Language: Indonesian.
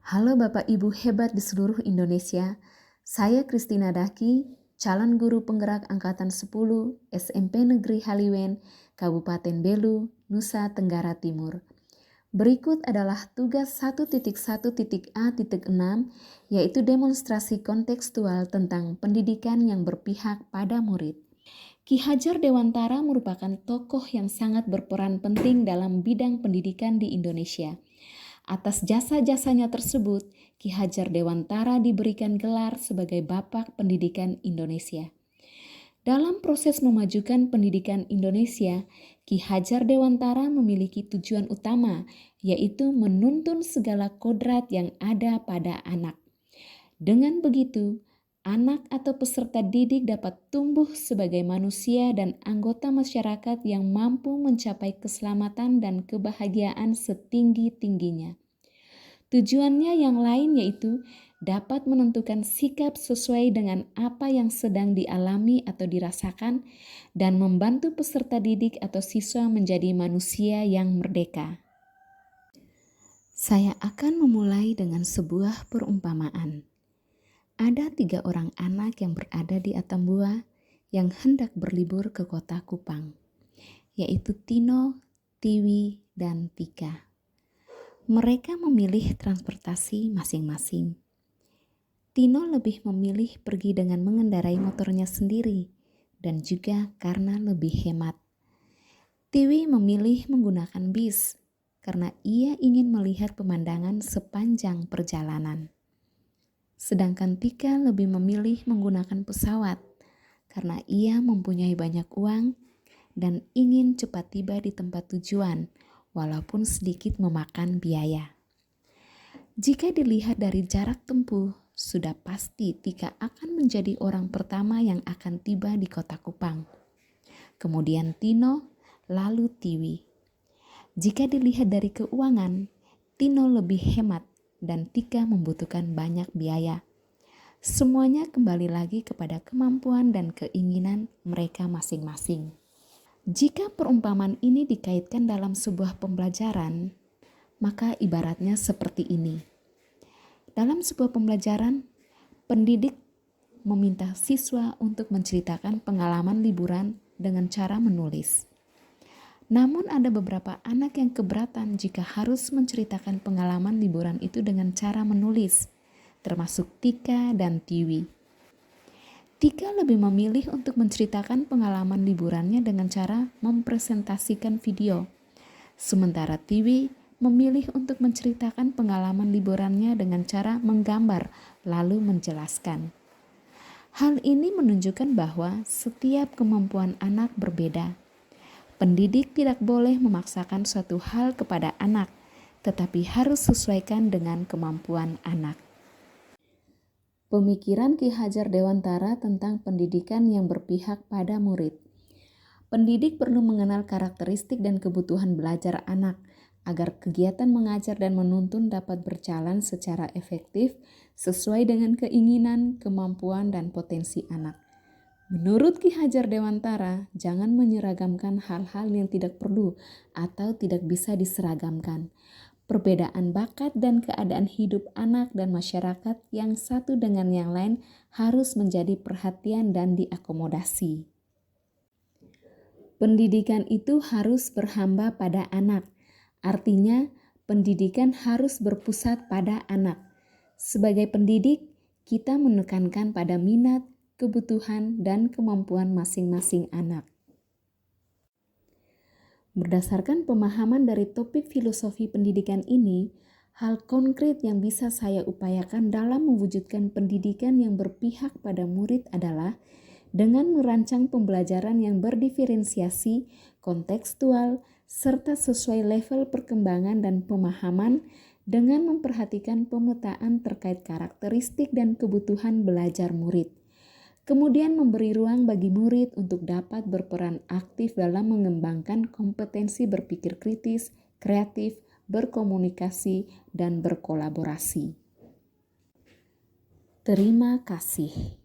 Halo Bapak Ibu hebat di seluruh Indonesia, saya Christina Daki, calon guru penggerak Angkatan 10 SMP Negeri Haliwen, Kabupaten Belu, Nusa Tenggara Timur. Berikut adalah tugas 1.1.A.6, yaitu demonstrasi kontekstual tentang pendidikan yang berpihak pada murid. Ki Hajar Dewantara merupakan tokoh yang sangat berperan penting dalam bidang pendidikan di Indonesia. Atas jasa-jasanya tersebut, Ki Hajar Dewantara diberikan gelar sebagai Bapak Pendidikan Indonesia. Dalam proses memajukan pendidikan Indonesia, Ki Hajar Dewantara memiliki tujuan utama, yaitu menuntun segala kodrat yang ada pada anak. Dengan begitu, anak atau peserta didik dapat tumbuh sebagai manusia dan anggota masyarakat yang mampu mencapai keselamatan dan kebahagiaan setinggi-tingginya. Tujuannya yang lain yaitu dapat menentukan sikap sesuai dengan apa yang sedang dialami atau dirasakan dan membantu peserta didik atau siswa menjadi manusia yang merdeka. Saya akan memulai dengan sebuah perumpamaan. Ada 3 orang anak yang berada di Atambua yang hendak berlibur ke kota Kupang, yaitu Tino, Tiwi, dan Tika. Mereka memilih transportasi masing-masing. Tino lebih memilih pergi dengan mengendarai motornya sendiri dan juga karena lebih hemat. Tiwi memilih menggunakan bis karena ia ingin melihat pemandangan sepanjang perjalanan. Sedangkan Tika lebih memilih menggunakan pesawat karena ia mempunyai banyak uang dan ingin cepat tiba di tempat tujuan walaupun sedikit memakan biaya. Jika dilihat dari jarak tempuh, sudah pasti Tika akan menjadi orang pertama yang akan tiba di kota Kupang. Kemudian Tino, lalu Tiwi. Jika dilihat dari keuangan, Tino lebih hemat dan Tika membutuhkan banyak biaya. Semuanya kembali lagi kepada kemampuan dan keinginan mereka masing-masing. Jika perumpamaan ini dikaitkan dalam sebuah pembelajaran, maka ibaratnya seperti ini. Dalam sebuah pembelajaran, pendidik meminta siswa untuk menceritakan pengalaman liburan dengan cara menulis. Namun ada beberapa anak yang keberatan jika harus menceritakan pengalaman liburan itu dengan cara menulis, termasuk Tika dan Tiwi. Tika lebih memilih untuk menceritakan pengalaman liburannya dengan cara mempresentasikan video. Sementara Tiwi memilih untuk menceritakan pengalaman liburannya dengan cara menggambar lalu menjelaskan. Hal ini menunjukkan bahwa setiap kemampuan anak berbeda. Pendidik tidak boleh memaksakan suatu hal kepada anak, tetapi harus sesuaikan dengan kemampuan anak. Pemikiran Ki Hajar Dewantara tentang pendidikan yang berpihak pada murid. Pendidik perlu mengenal karakteristik dan kebutuhan belajar anak agar kegiatan mengajar dan menuntun dapat berjalan secara efektif sesuai dengan keinginan, kemampuan, dan potensi anak. Menurut Ki Hajar Dewantara, jangan menyeragamkan hal-hal yang tidak perlu atau tidak bisa diseragamkan. Perbedaan bakat dan keadaan hidup anak dan masyarakat yang satu dengan yang lain harus menjadi perhatian dan diakomodasi. Pendidikan itu harus berhamba pada anak. Artinya, pendidikan harus berpusat pada anak. Sebagai pendidik, kita menekankan pada minat, kebutuhan, dan kemampuan masing-masing anak. Berdasarkan pemahaman dari topik filosofi pendidikan ini, hal konkret yang bisa saya upayakan dalam mewujudkan pendidikan yang berpihak pada murid adalah dengan merancang pembelajaran yang berdiferensiasi, kontekstual, serta sesuai level perkembangan dan pemahaman dengan memperhatikan pemetaan terkait karakteristik dan kebutuhan belajar murid. Kemudian memberi ruang bagi murid untuk dapat berperan aktif dalam mengembangkan kompetensi berpikir kritis, kreatif, berkomunikasi, dan berkolaborasi. Terima kasih.